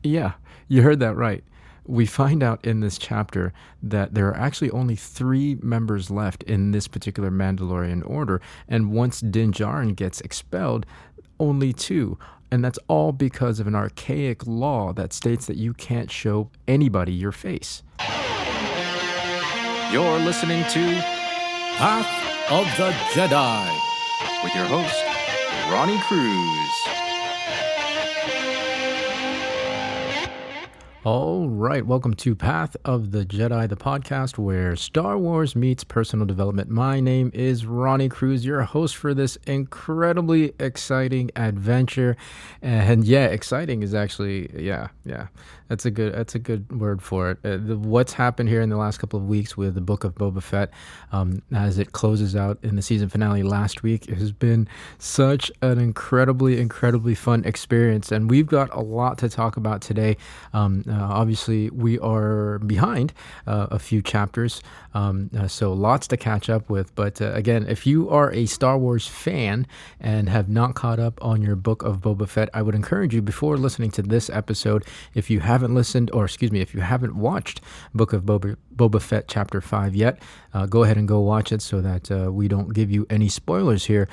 Yeah, you heard that right. We find out in this chapter that there are actually only three members left in this particular Mandalorian order, and once Din Djarin gets expelled, only two. And that's all because of an archaic law that states that you can't show anybody your face. You're listening to Path of the Jedi with your host, Ronnie Cruz. All right, welcome to Path of the Jedi, the podcast where Star Wars meets personal development. My name is Ronnie Cruz, your host for this incredibly exciting adventure. And yeah, exciting is actually, yeah, that's a good word for it. What's happened here in the last couple of weeks with the Book of Boba Fett, as it closes out in the season finale last week, has been such an incredibly fun experience, and we've got a lot to talk about today. Obviously, we are behind a few chapters, so lots to catch up with. But again, if you are a Star Wars fan and have not caught up on your Book of Boba Fett, I would encourage you, before listening to this episode, if you haven't if you haven't watched Book of Boba Fett Chapter 5 yet, go ahead and go watch it so that we don't give you any spoilers here,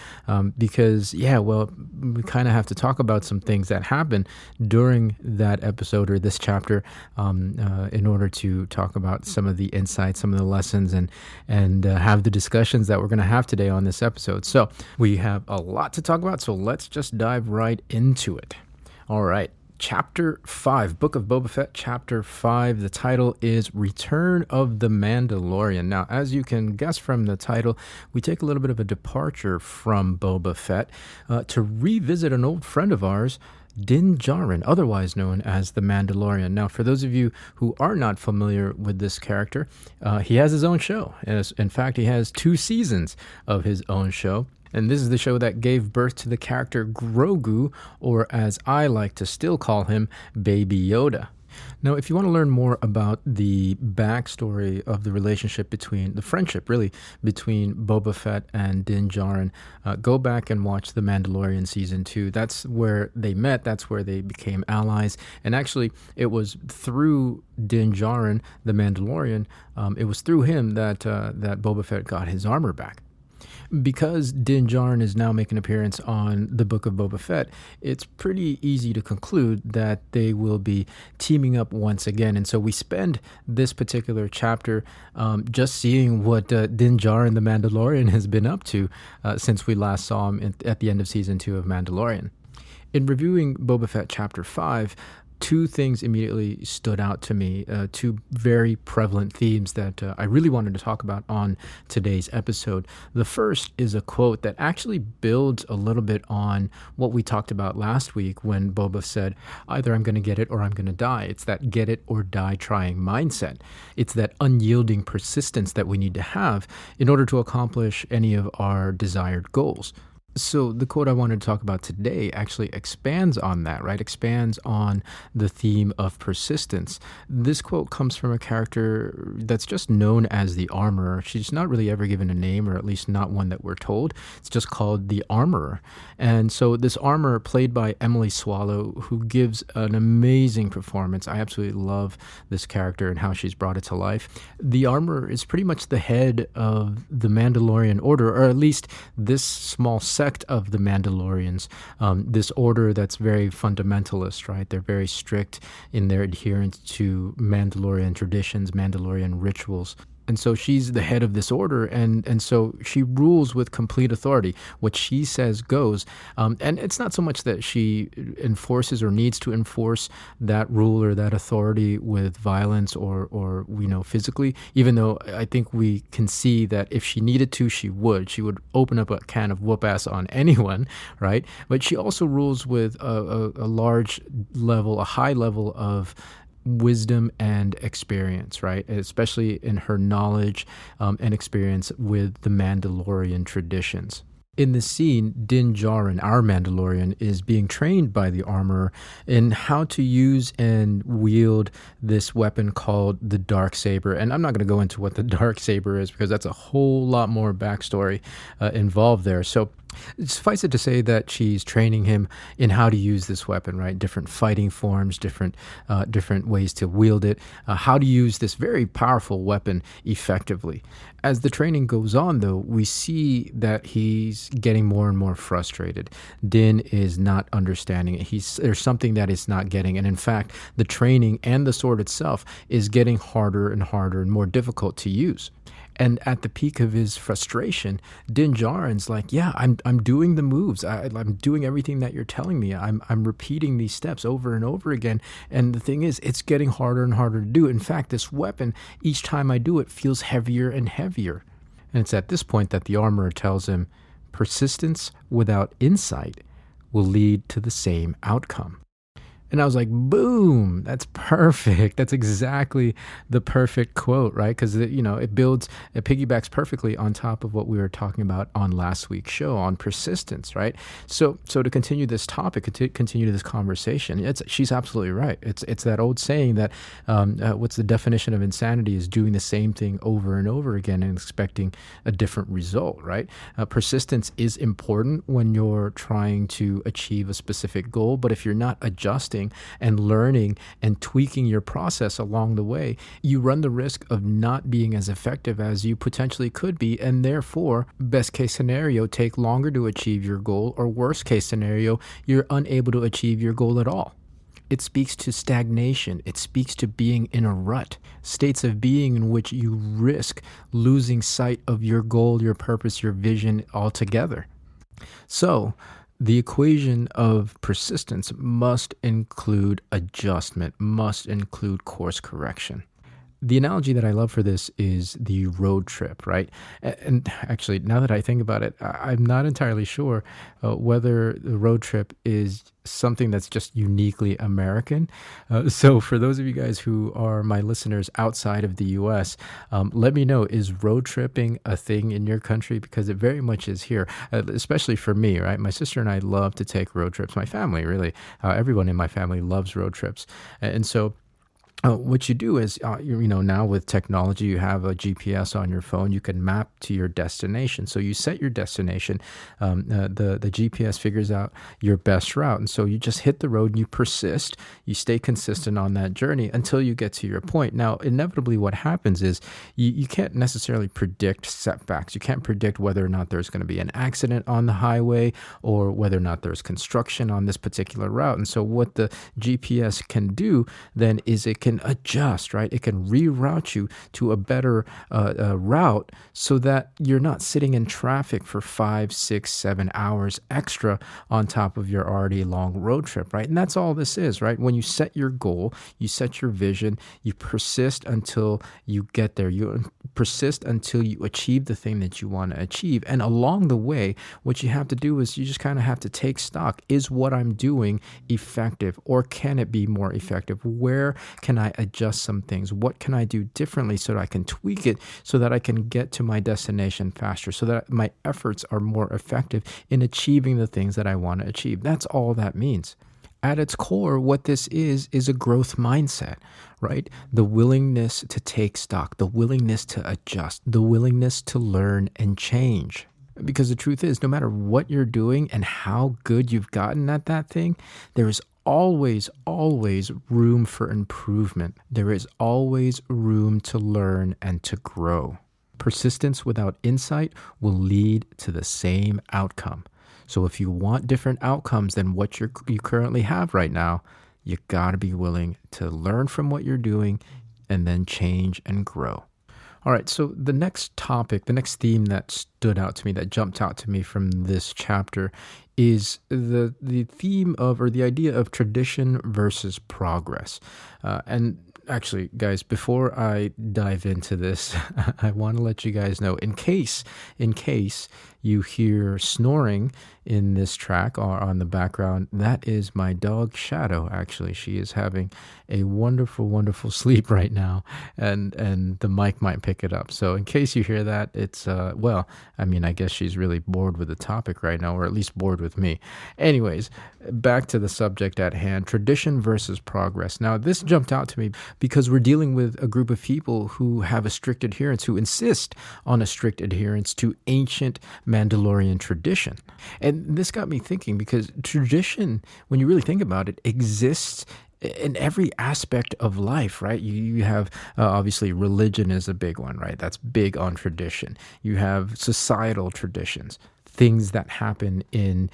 because, we kind of have to talk about some things that happen during that episode or this chapter, in order to talk about some of the insights, some of the lessons, and have the discussions that we're going to have today on this episode. So we have a lot to talk about, so let's just dive right into it. All right. Chapter 5, Book of Boba Fett, Chapter 5. The title is Return of the Mandalorian. Now, as you can guess from the title, we take a little bit of a departure from Boba Fett to revisit an old friend of ours, Din Djarin, otherwise known as the Mandalorian. Now, for those of you who are not familiar with this character, he has his own show. In fact, he has 2 seasons of his own show. And this is the show that gave birth to the character Grogu, or as I like to still call him, Baby Yoda. Now, if you want to learn more about the backstory of the relationship the friendship between Boba Fett and Din Djarin, go back and watch The Mandalorian Season 2. That's where they met. That's where they became allies. And actually, it was through Din Djarin, the Mandalorian, it was through him that Boba Fett got his armor back. Because Din Djarin is now making an appearance on the Book of Boba Fett, it's pretty easy to conclude that they will be teaming up once again. And so we spend this particular chapter just seeing what Din Djarin, the Mandalorian, has been up to since we last saw him at the end of Season 2 of Mandalorian. In reviewing Boba Fett Chapter 5, 2 things immediately stood out to me, 2 very prevalent themes that I really wanted to talk about on today's episode. The first is a quote that actually builds a little bit on what we talked about last week when Boba said, either I'm going to get it or I'm going to die. It's that get it or die trying mindset. It's that unyielding persistence that we need to have in order to accomplish any of our desired goals. So the quote I wanted to talk about today actually expands on that, right? Expands on the theme of persistence. This quote comes from a character that's just known as the Armorer. She's not really ever given a name, or at least not one that we're told. It's just called the Armorer. And so this Armorer, played by Emily Swallow, who gives an amazing performance. I absolutely love this character and how she's brought it to life. The Armorer is pretty much the head of the Mandalorian Order, or at least this small sect of the Mandalorians, this order that's very fundamentalist, right? They're very strict in their adherence to Mandalorian traditions, Mandalorian rituals. And so she's the head of this order, and so she rules with complete authority. What she says goes. And it's not so much that she enforces or needs to enforce that rule or that authority with violence or physically, even though I think we can see that if she needed to, she would. She would open up a can of whoop-ass on anyone, right? But she also rules with a high level of wisdom and experience, right? Especially in her knowledge and experience with the Mandalorian traditions. In this scene, Din Djarin, our Mandalorian, is being trained by the Armorer in how to use and wield this weapon called the Darksaber. And I'm not going to go into what the Darksaber is because that's a whole lot more backstory involved there. So Suffice it to say that she's training him in how to use this weapon, right? Different fighting forms, different ways to wield it, how to use this very powerful weapon effectively. As the training goes on, though, we see that he's getting more and more frustrated. Din is not understanding it. There's something that he's not getting. And in fact, the training and the sword itself is getting harder and harder and more difficult to use. And at the peak of his frustration, Din Djarin's like, yeah, I'm doing the moves. I'm doing everything that you're telling me. I'm repeating these steps over and over again. And the thing is, it's getting harder and harder to do. In fact, this weapon, each time I do it, feels heavier and heavier. And it's at this point that the armorer tells him, persistence without insight will lead to the same outcome. And I was like, boom, that's perfect. That's exactly the perfect quote, right? Because, it piggybacks perfectly on top of what we were talking about on last week's show on persistence, right? So to continue this topic, continue this conversation, she's absolutely right. It's that old saying that what's the definition of insanity is doing the same thing over and over again and expecting a different result, right? Persistence is important when you're trying to achieve a specific goal, but if you're not adjusting and learning and tweaking your process along the way, you run the risk of not being as effective as you potentially could be, and therefore, best case scenario, take longer to achieve your goal, or worst case scenario, you're unable to achieve your goal at all. It speaks to stagnation. It speaks to being in a rut, states of being in which you risk losing sight of your goal, your purpose, your vision altogether. So, the equation of persistence must include adjustment, must include course correction. The analogy that I love for this is the road trip, right? And actually, now that I think about it, I'm not entirely sure whether the road trip is something that's just uniquely American. So for those of you guys who are my listeners outside of the US, let me know, is road tripping a thing in your country? Because it very much is here, especially for me, right? My sister and I love to take road trips. My family, really, everyone in my family loves road trips. And so what you do is, now with technology, you have a GPS on your phone. You can map to your destination. So you set your destination. The GPS figures out your best route. And so you just hit the road and you persist. You stay consistent on that journey until you get to your point. Now, inevitably what happens is you can't necessarily predict setbacks. You can't predict whether or not there's going to be an accident on the highway or whether or not there's construction on this particular route. And so what the GPS can do then is it can adjust, right? It can reroute you to a better route so that you're not sitting in traffic for 5, 6, 7 hours extra on top of your already long road trip, right? And that's all this is, right? When you set your goal, you set your vision, you persist until you get there. You persist until you achieve the thing that you want to achieve. And along the way, what you have to do is you just kind of have to take stock. Is what I'm doing effective, or can it be more effective? Where can I adjust some things? What can I do differently so that I can tweak it so that I can get to my destination faster, so that my efforts are more effective in achieving the things that I want to achieve? That's all that means. At its core, what this is a growth mindset, right? The willingness to take stock, the willingness to adjust, the willingness to learn and change. Because the truth is, no matter what you're doing and how good you've gotten at that thing, there is always room for improvement. There is always room to learn and to grow. Persistence without insight will lead to the same outcome. So if you want different outcomes than what you currently have right now, you got to be willing to learn from what you're doing and then change and grow. All right, so the next topic, the next theme that stood out to me, that jumped out to me from this chapter is the theme of, or the idea of, tradition versus progress. And actually, guys, before I dive into this, I want to let you guys know, in case you hear snoring in this track or on the background, that is my dog Shadow. Actually, she is having a wonderful sleep right now, and the mic might pick it up. So in case you hear that, it's I guess she's really bored with the topic right now, or at least bored with me. Anyways, back to the subject at hand, tradition versus progress. Now, this jumped out to me because we're dealing with a group of people who have a strict adherence, who insist on a strict adherence to ancient Mandalorian tradition. And this got me thinking because tradition, when you really think about it, exists in every aspect of life, right? You have obviously religion is a big one, right? That's big on tradition. You have societal traditions, things that happen in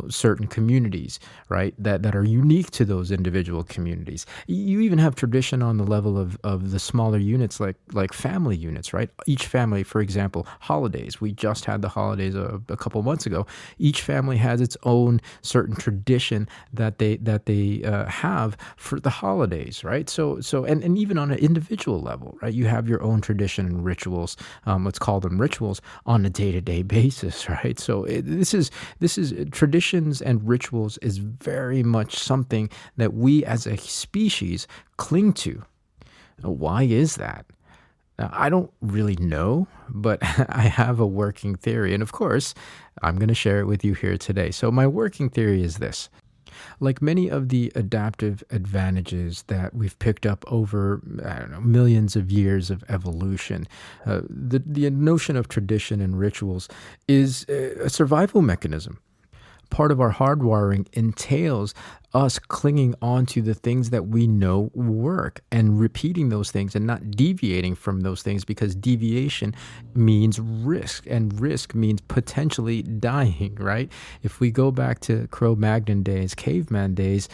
certain communities, right, that are unique to those individual communities. You even have tradition on the level of the smaller units, like family units, right? Each family, for example, holidays. We just had the holidays a couple months ago. Each family has its own certain tradition that they have for the holidays, right? So and even on an individual level, right, you have your own tradition and rituals. Let's call them rituals on a day-to-day basis, right? So this is traditions and rituals is very much something that we as a species cling to. Why is that? I don't really know, but I have a working theory. And of course, I'm going to share it with you here today. So my working theory is this. Like many of the adaptive advantages that we've picked up over, millions of years of evolution, the notion of tradition and rituals is a survival mechanism. Part of our hardwiring entails us clinging on to the things that we know work and repeating those things and not deviating from those things, because deviation means risk, and risk means potentially dying, right? If we go back to Cro-Magnon days, caveman days,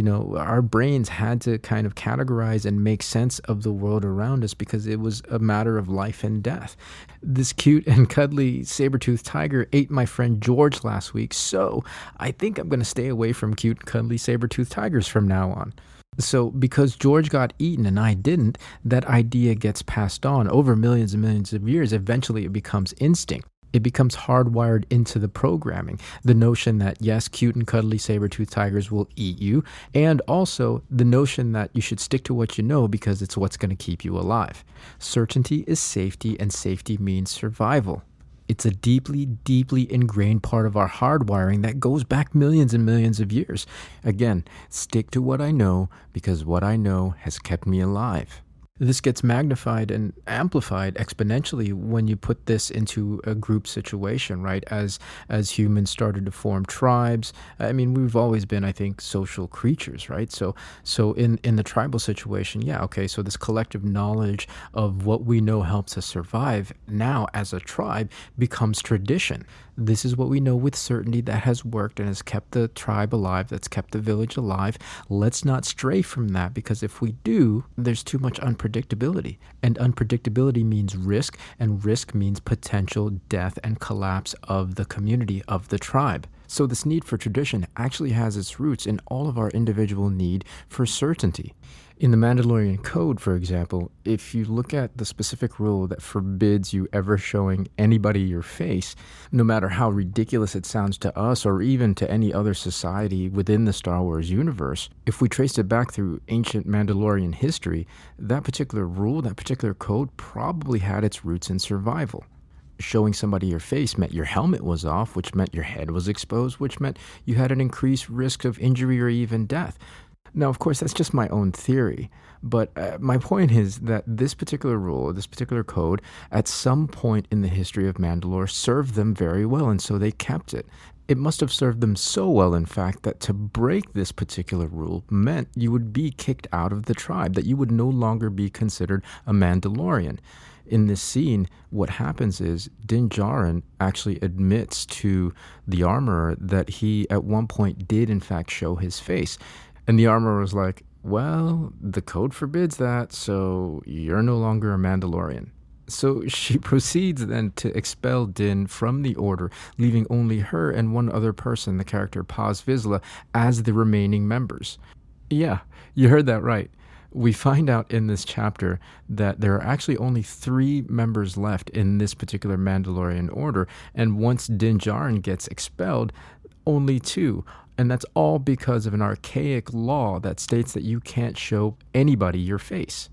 our brains had to kind of categorize and make sense of the world around us because it was a matter of life and death. This cute and cuddly saber-toothed tiger ate my friend George last week, so I think I'm going to stay away from cute and cuddly saber-toothed tigers from now on. So because George got eaten and I didn't, that idea gets passed on over millions and millions of years. Eventually it becomes instinct. It becomes hardwired into the programming. The notion that, yes, cute and cuddly saber-toothed tigers will eat you, and also the notion that you should stick to what you know because it's what's going to keep you alive. Certainty is safety, and safety means survival. It's a deeply, deeply ingrained part of our hardwiring that goes back millions and millions of years. Again, stick to what I know because what I know has kept me alive. This gets magnified and amplified exponentially when you put this into a group situation, right? As humans started to form tribes. I mean, we've always been, I think, social creatures, right? So in the tribal situation, yeah, okay, so this collective knowledge of what we know helps us survive now as a tribe becomes tradition. This is what we know with certainty that has worked and has kept the tribe alive, that's kept the village alive. Let's not stray from that, because if we do, there's too much unpredictability. And unpredictability means risk, and risk means potential death and collapse of the community, of the tribe. So this need for tradition actually has its roots in all of our individual need for certainty. In the Mandalorian Code, for example, if you look at the specific rule that forbids you ever showing anybody your face, no matter how ridiculous it sounds to us or even to any other society within the Star Wars universe, if we traced it back through ancient Mandalorian history, that particular rule, that particular code probably had its roots in survival. Showing somebody your face meant your helmet was off, which meant your head was exposed, which meant you had an increased risk of injury or even death. Now, of course, that's just my own theory, but my point is that this particular rule, this particular code, at some point in the history of Mandalore served them very well, and so they kept it. It must have served them so well, in fact, that to break this particular rule meant you would be kicked out of the tribe, that you would no longer be considered a Mandalorian. In this scene, what happens is Din Djarin actually admits to the armorer that he at one point did in fact show his face. And the armorer was like, well, the code forbids that, so you're no longer a Mandalorian. So she proceeds then to expel Din from the order, leaving only her and one other person, the character Paz Vizsla, as the remaining members. Yeah, you heard that right. We find out in this chapter that there are actually only 3 members left in this particular Mandalorian order, and once Din Djarin gets expelled, only 2. And that's all because of an archaic law that states that you can't show anybody your face.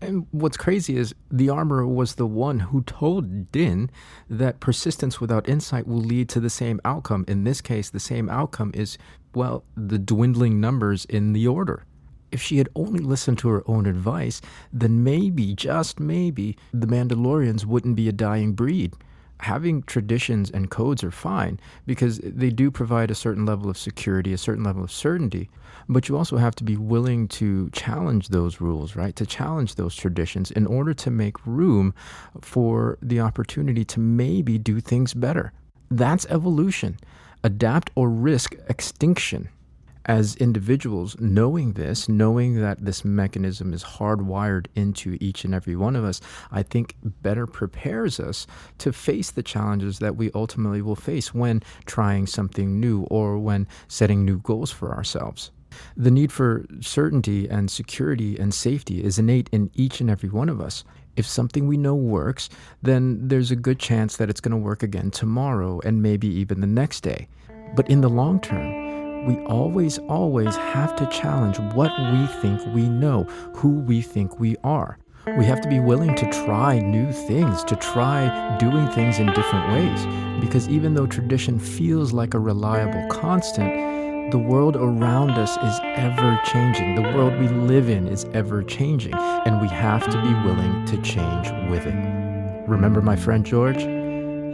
And what's crazy is the armorer was the one who told Din that persistence without insight will lead to the same outcome. In this case, the same outcome is, well, the dwindling numbers in the order. If she had only listened to her own advice, then maybe, just maybe, the Mandalorians wouldn't be a dying breed. Having traditions and codes are fine because they do provide a certain level of security, a certain level of certainty. But you also have to be willing to challenge those rules, right? To challenge those traditions in order to make room for the opportunity to maybe do things better. That's evolution. Adapt or risk extinction. As individuals, knowing that this mechanism is hardwired into each and every one of us, I think better prepares us to face the challenges that we ultimately will face when trying something new or when setting new goals for ourselves. The need for certainty and security and safety is innate in each and every one of us. If something we know works, then there's a good chance that it's going to work again tomorrow and maybe even the next day. But in the long term, we always have to challenge what we think we know, who we think we are. We have to be willing to try new things, to try doing things in different ways. Because even though tradition feels like a reliable constant, the world around us is ever changing. The world we live in is ever changing. And we have to be willing to change with it. Remember my friend George?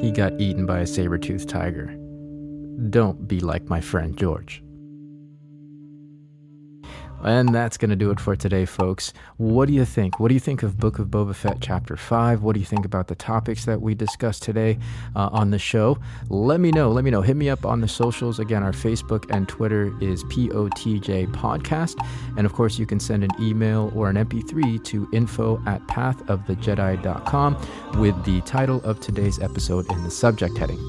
He got eaten by a saber-toothed tiger. Don't be like my friend George. And that's going to do it for today, folks. What do you think? What do you think of Book of Boba Fett Chapter 5? What do you think about the topics that we discussed today on the show? Let me know. Hit me up on the socials. Again, our Facebook and Twitter is POTJ Podcast. And of course, you can send an email or an MP3 to info@pathofthejedi.com with the title of today's episode in the subject heading.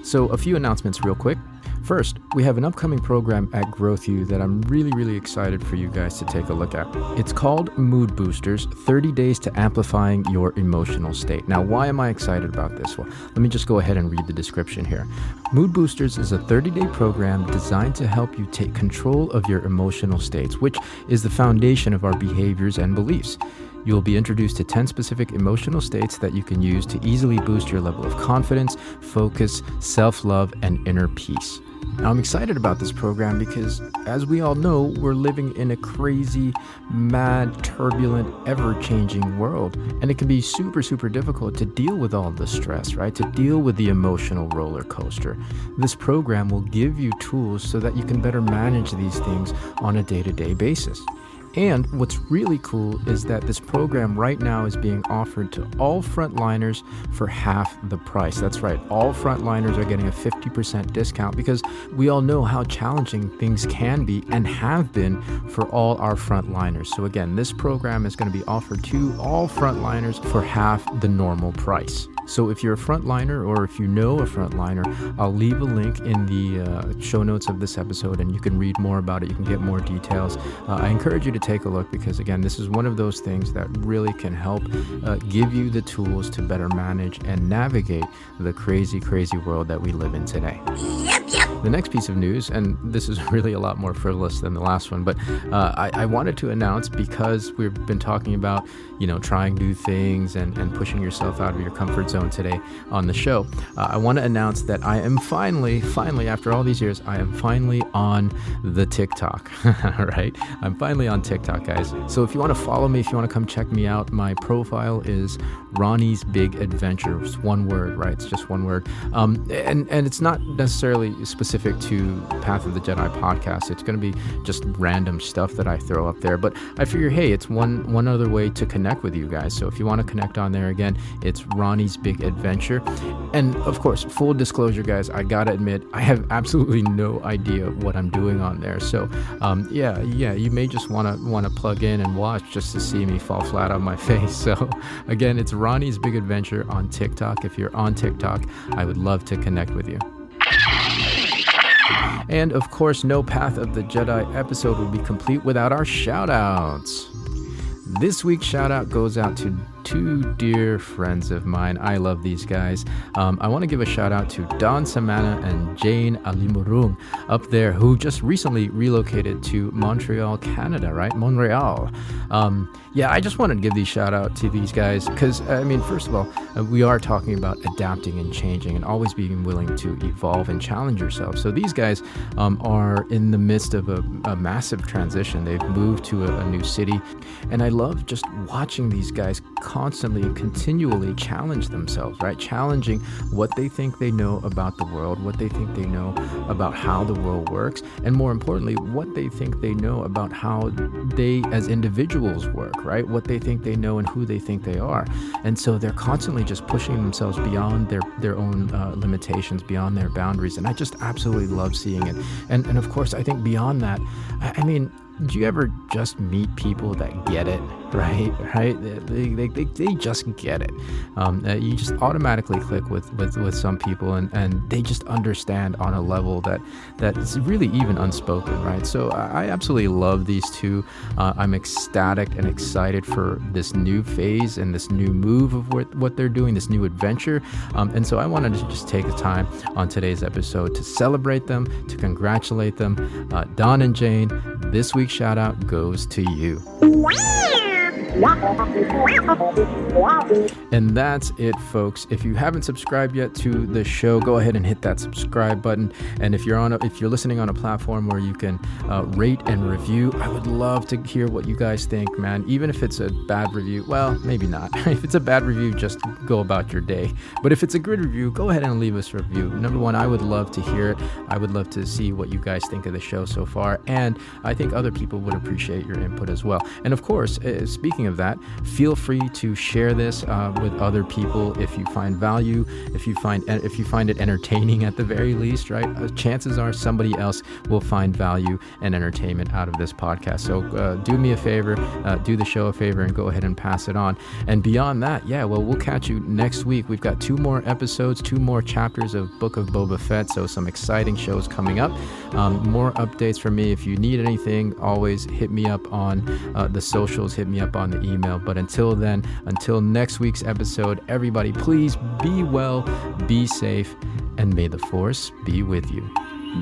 So a few announcements real quick. First, we have an upcoming program at GrowthU that I'm really excited for you guys to take a look at. It's called Mood Boosters, 30 Days to Amplifying Your Emotional State. Now, why am I excited about this? Well, let me just go ahead and read the description here. Mood Boosters is a 30-day program designed to help you take control of your emotional states, which is the foundation of our behaviors and beliefs. You will be introduced to 10 specific emotional states that you can use to easily boost your level of confidence, focus, self-love, and inner peace. Now, I'm excited about this program because, as we all know, we're living in a crazy, mad, turbulent, ever-changing world. And it can be super difficult to deal with all the stress, right? To deal with the emotional roller coaster. This program will give you tools so that you can better manage these things on a day-to-day basis. And what's really cool is that this program right now is being offered to all frontliners for half the price. That's right, all frontliners are getting a 50% discount because we all know how challenging things can be and have been for all our frontliners. So again, this program is going to be offered to all frontliners for half the normal price. So if you're a frontliner or if you know a frontliner, I'll leave a link in the show notes of this episode and you can read more about it. You can get more details. I encourage you to take a look because, again, this is one of those things that really can help give you the tools to better manage and navigate the crazy world that we live in today. The next piece of news, and this is really a lot more frivolous than the last one, but I wanted to announce, because we've been talking about, trying new things and pushing yourself out of your comfort zone today on the show. I want to announce that I am finally, after all these years, I am finally on the TikTok. All right. I'm finally on TikTok, guys. So if you want to follow me, if you want to come check me out, my profile is Ronnie's Big Adventure. It's one word, right? It's just one word. And it's not necessarily specific to Path of the Jedi podcast. It's going to be just random stuff that I throw up there. But I figure, hey, it's one other way to connect with you guys. So if you want to connect on there, again, it's Ronnie's Big Adventure. And of course, full disclosure, guys, I gotta admit, I have absolutely no idea what I'm doing on there. So yeah, you may just want to plug in and watch just to see me fall flat on my face. So again, it's Ronnie's Big Adventure on TikTok. If you're on TikTok, I would love to connect with you. And of course, no Path of the Jedi episode would be complete without our shout outs. This week's shout out goes out to two dear friends of mine. I love these guys. I want to give a shout out to Don Samana and Jane Alimurung up there, who just recently relocated to Montreal, Canada, right? Montreal. Yeah, I just wanted to give these shout out to these guys because, first of all, we are talking about adapting and changing and always being willing to evolve and challenge yourself. So these guys are in the midst of a massive transition. They've moved to a new city, and I love just watching these guys constantly and continually challenge themselves, right? Challenging what they think they know about the world, what they think they know about how the world works, and more importantly, what they think they know about how they as individuals work, right? What they think they know and who they think they are. And so they're constantly just pushing themselves beyond their own limitations, beyond their boundaries. And I just absolutely love seeing it. And of course, I think beyond that, I mean, do you ever just meet people that get it, right? They just get it. You just automatically click with some people, and they just understand on a level that is really even unspoken, right? So I absolutely love these two. I'm ecstatic and excited for this new phase and this new move of what they're doing, this new adventure. And so I wanted to just take the time on today's episode to celebrate them, to congratulate them. Don and Jane, this week's shout out goes to you. And that's it, folks. If you haven't subscribed yet to the show, go ahead and hit that subscribe button. And if you're listening on a platform where you can rate and review, I would love to hear what you guys think, man. Even if it's a bad review, well, maybe not. If it's a bad review, just go about your day. But if it's a good review, go ahead and leave us a review. Number one, I would love to hear it. I would love to see what you guys think of the show so far. And I think other people would appreciate your input as well. And of course, speaking of that, feel free to share this with other people if you find value, if you find it entertaining at the very least, right? Chances are somebody else will find value and entertainment out of this podcast. So do me a favor, do the show a favor, and go ahead and pass it on. And beyond that, we'll catch you next week. We've got 2 more episodes, 2 more chapters of Book of Boba Fett, so some exciting shows coming up. More updates from me. If you need anything, always hit me up on the socials, hit me up on the email. But until then, until next week's episode, everybody, please be well, be safe, and may the Force be with you.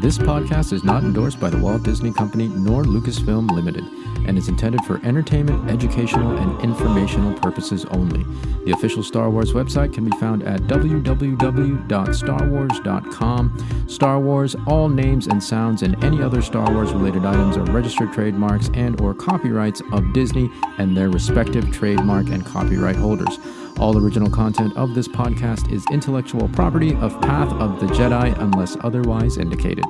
This podcast is not endorsed by the Walt Disney Company nor Lucasfilm Limited, and is intended for entertainment, educational, and informational purposes only. The official Star Wars website can be found at www.starwars.com. Star Wars, all names and sounds and any other Star Wars related items are registered trademarks and or copyrights of Disney and their respective trademark and copyright holders. All original content of this podcast is intellectual property of Path of the Jedi unless otherwise indicated.